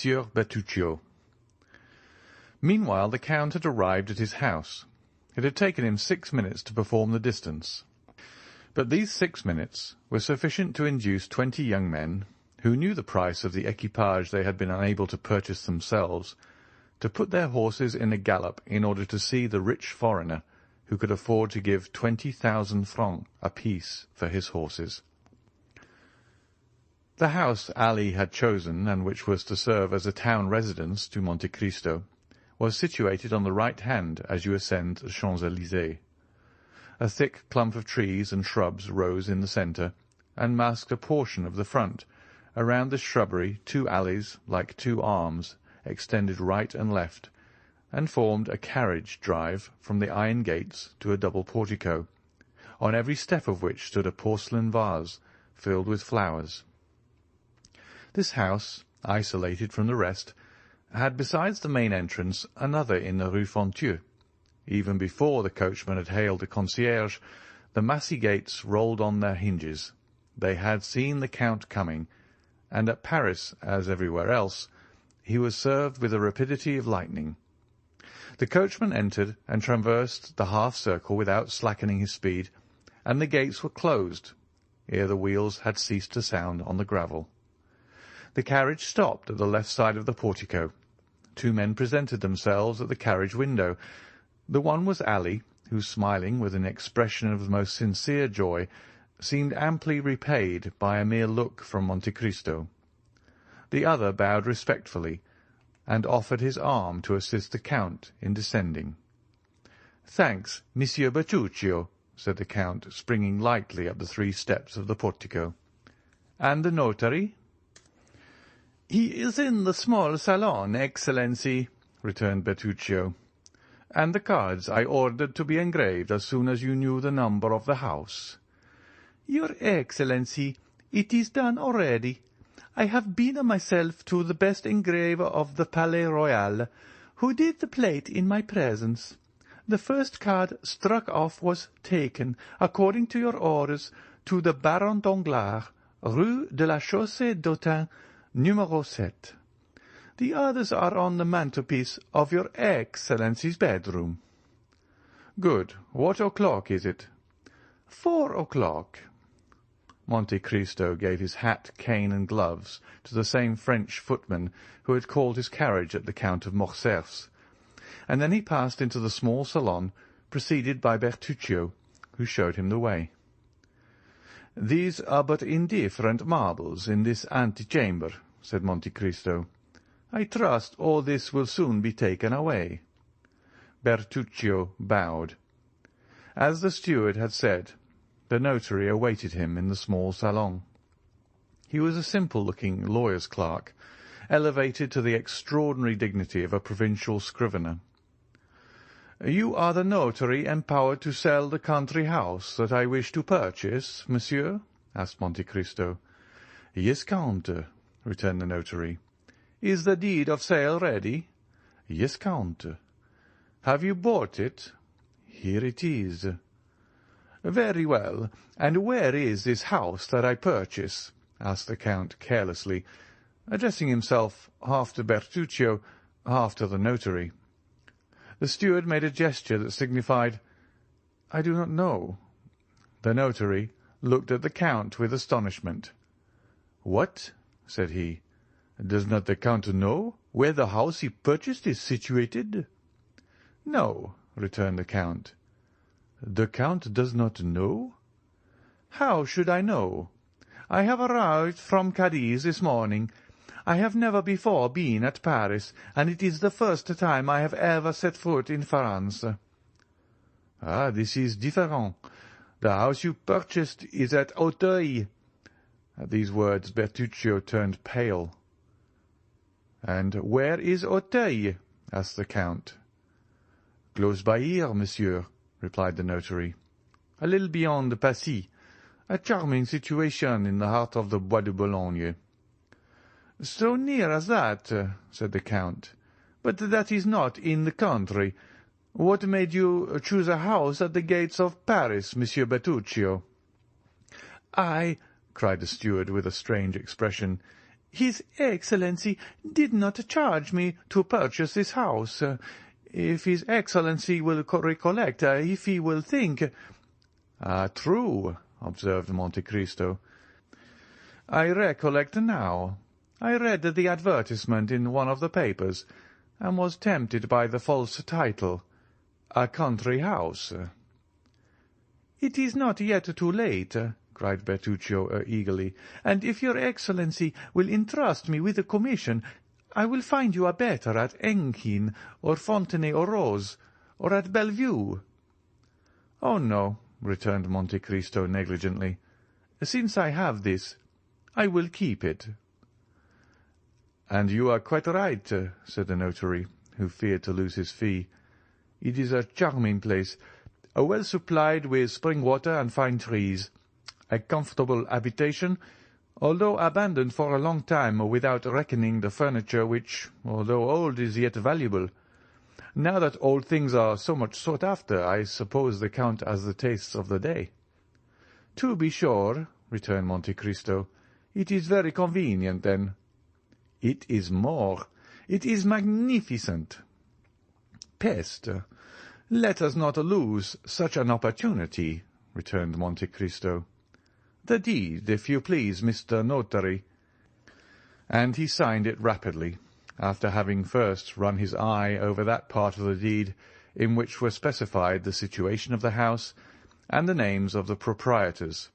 Monsieur Bertuccio. Meanwhile the Count had arrived at his house. It had taken him 6 minutes to perform the distance. But these 6 minutes were sufficient to induce 20 young men, who knew the price of the equipage they had been unable to purchase themselves, to put their horses in a gallop in order to see the rich foreigner who could afford to give 20,000 francs apiece for his horses. The house Ali had chosen, and which was to serve as a town residence to Monte Cristo, was situated on the right hand as you ascend the Champs-Élysées. A thick clump of trees and shrubs rose in the centre, and masked a portion of the front. Around this shrubbery 2 alleys, like 2 arms, extended right and left, and formed a carriage drive from the iron gates to a double portico, on every step of which stood a porcelain vase filled with flowers. This house, isolated from the rest, had besides the main entrance another in the Rue Fonthieu. Even before the coachman had hailed the concierge, the massy gates rolled on their hinges. They had seen the Count coming, and at Paris, as everywhere else, he was served with the rapidity of lightning. The coachman entered and traversed the half-circle without slackening his speed, and the gates were closed ere the wheels had ceased to sound on the gravel. The carriage stopped at the left side of the portico. 2 men presented themselves at the carriage window. The one was Ali, who, smiling with an expression of the most sincere joy, seemed amply repaid by a mere look from Monte Cristo. The other bowed respectfully, and offered his arm to assist the Count in descending. "Thanks, Monsieur Bertuccio," said the Count, springing lightly up the 3 steps of the portico. "And the notary?" "He is in the small salon, Excellency," returned Bertuccio. "And the cards I ordered to be engraved as soon as you knew the number of the house." "Your Excellency, it is done already. I have been myself to the best engraver of the Palais Royal, who did the plate in my presence. The first card struck off was taken, according to your orders, to the Baron Danglars, Rue de la Chaussée-d'Autun, Numéro 7. The others are on the mantelpiece of your Excellency's bedroom." "Good. What o'clock is it?" 4 o'clock. Monte Cristo gave his hat, cane, and gloves to the same French footman who had called his carriage at the Count of Morcerf's, and then he passed into the small salon, preceded by Bertuccio, who showed him the way. "These are but indifferent marbles in this antechamber," said Monte Cristo. "I trust all this will soon be taken away." Bertuccio bowed. As the steward had said, the notary awaited him in the small salon. He was a simple-looking lawyer's clerk, elevated to the extraordinary dignity of a provincial scrivener. "You are the notary empowered to sell the country house that I wish to purchase, monsieur?" asked Monte Cristo. "Yes, Count," returned the notary. "Is the deed of sale ready?" "Yes, Count." "Have you bought it?" "Here it is." "Very well. And where is this house that I purchase?" asked the Count carelessly, addressing himself half to Bertuccio, half to the notary. The steward made a gesture that signified, "I do not know." The notary looked at the Count with astonishment. "What?" said he. "Does not the Count know where the house he purchased is situated?" "No," returned the Count. "The Count does not know?" "How should I know? I have arrived from Cadiz this morning. I have never before been at Paris, and it is the first time I have ever set foot in France." "Ah, this is different. The house you purchased is at Auteuil." At these words Bertuccio turned pale. "And where is Auteuil?" asked the Count. "Close by here, monsieur," replied the notary. "A little beyond Passy. A charming situation in the heart of the Bois de Boulogne." "So near as that?" said the Count. "But that is not in the country. What made you choose a house at the gates of Paris, Monsieur Bertuccio?" "I," cried the steward with a strange expression, His Excellency did not charge me to purchase this house. If His Excellency will recollect, if he will think—" "True," observed Monte Cristo. "I recollect now. I read the advertisement in one of the papers, and was tempted by the false title, 'A Country House.'" "It is not yet too late," cried Bertuccio eagerly, "and if your Excellency will entrust me with the commission, I will find you a better at Enghien, or Fontenay-aux-Roses, or at Bellevue." "Oh, no," returned Monte Cristo negligently. "Since I have this, I will keep it." "And you are quite right," said the notary, who feared to lose his fee. "It is a charming place, well supplied with spring water and fine trees, a comfortable habitation, although abandoned for a long time, without reckoning the furniture which, although old, is yet valuable. Now that old things are so much sought after, I suppose the Count has the tastes of the day." "To be sure," returned Monte Cristo. "It is very convenient, then." "It is more. It is magnificent." "Peste! Let us not lose such an opportunity," returned Monte Cristo. "The deed, if you please, Mr. Notary." And he signed it rapidly, after having first run his eye over that part of the deed in which were specified the situation of the house and the names of the proprietors.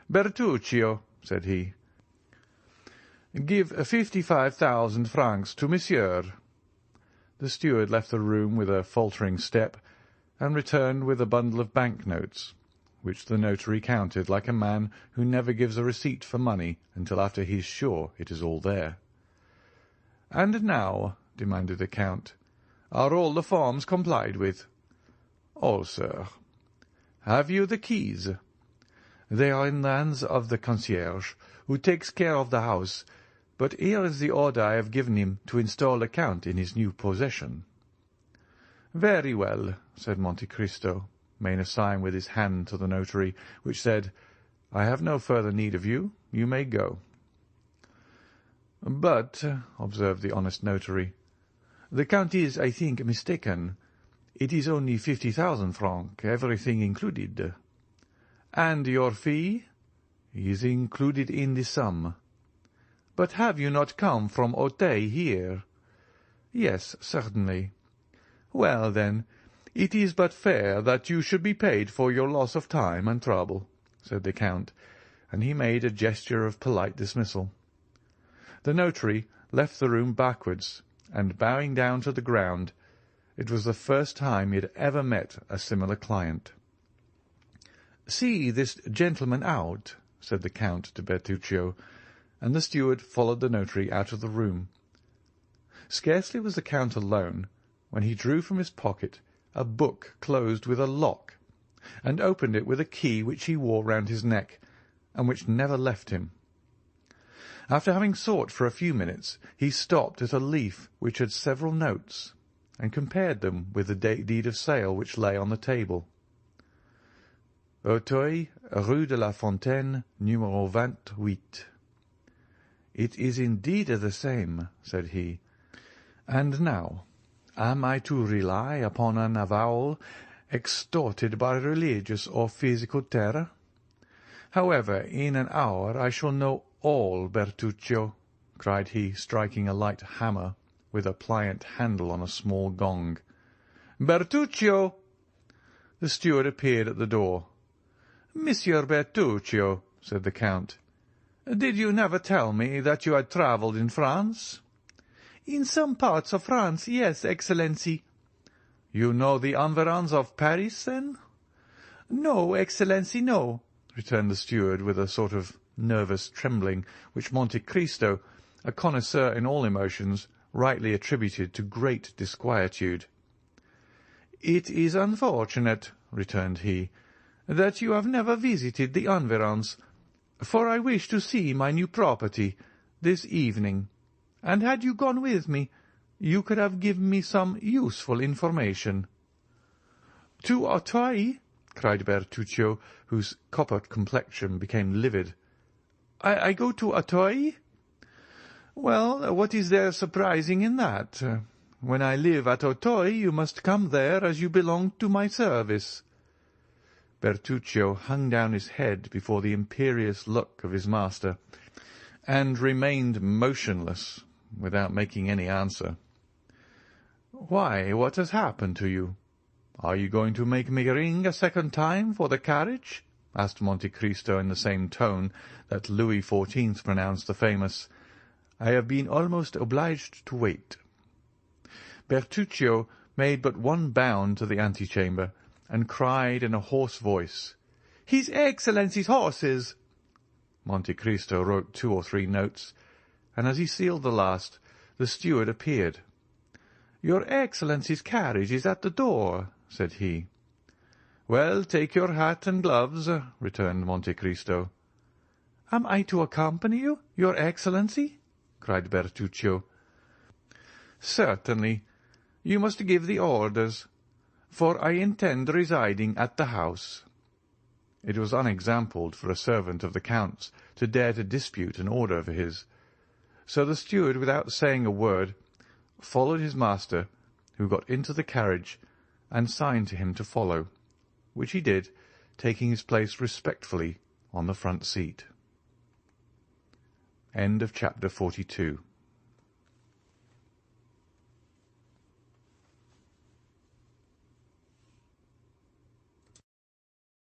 "Bertuccio," said he, "give 55,000 francs to monsieur." The steward left the room with a faltering step, and returned with a bundle of bank-notes, which the notary counted like a man who never gives a receipt for money until after he is sure it is all there. "And now," demanded the Count, "are all the forms complied with?" "All, sir." "Have you the keys?" "They are in the hands of the concierge, who takes care of the house, but here is the order I have given him to install the Count in his new possession." "Very well," said Monte Cristo, made a sign with his hand to the notary, which said, "I have no further need of you. You may go." "But," observed the honest notary, "the Count is, I think, mistaken. It is only 50,000 francs, everything included." "And your fee?" "Is included in the sum." "But have you not come from Auteuil here?" "Yes, certainly." "Well, then, it is but fair that you should be paid for your loss of time and trouble," said the Count, and he made a gesture of polite dismissal. The notary left the room backwards, and bowing down to the ground, it was the first time he had ever met a similar client. "See this gentleman out," said the Count to Bertuccio, and the steward followed the notary out of the room. Scarcely was the Count alone when he drew from his pocket a book closed with a lock, and opened it with a key which he wore round his neck, and which never left him. After having sought for a few minutes, he stopped at a leaf which had several notes, and compared them with the deed of sale which lay on the table. "Auteuil, Rue de la Fontaine, numéro 28. "It is indeed the same," said he. "And now, am I to rely upon an avowal extorted by religious or physical terror? However, in an hour I shall know all, Bertuccio," cried he, striking a light hammer with a pliant handle on a small gong. "Bertuccio!" The steward appeared at the door. "Monsieur Bertuccio," said the Count, "did you never tell me that you had travelled in France?" "In some parts of France, yes, Excellency." "You know the environs of Paris, then?" "No, Excellency, no," returned the steward with a sort of nervous trembling, which Monte Cristo, a connoisseur in all emotions, rightly attributed to great disquietude. "It is unfortunate," returned he, "that you have never visited the environs, for I wish to see my new property this evening, and had you gone with me, you could have given me some useful information." "To Auteuil?" cried Bertuccio, whose copper complexion became livid. I go to Auteuil?" "Well, what is there surprising in that? When I live at Auteuil, you must come there as you belong to my service." Bertuccio hung down his head before the imperious look of his master, and remained motionless, without making any answer. "Why, what has happened to you? Are you going to make me ring a second time for the carriage?" asked Monte Cristo in the same tone that Louis XIV pronounced the famous "I have been almost obliged to wait." Bertuccio made but one bound to the antechamber, and cried in a hoarse voice, "His Excellency's horses!" Monte Cristo wrote 2 or 3 notes, and as he sealed the last, the steward appeared. "Your Excellency's carriage is at the door," said he. "Well, take your hat and gloves," returned Monte Cristo. "Am I to accompany you, your Excellency?" cried Bertuccio. "Certainly. You must give the orders, for I intend residing at the house." It was unexampled for a servant of the Count's to dare to dispute an order of his, so the steward, without saying a word, followed his master, who got into the carriage and signed to him to follow, which he did, taking his place respectfully on the front seat. End of chapter 42.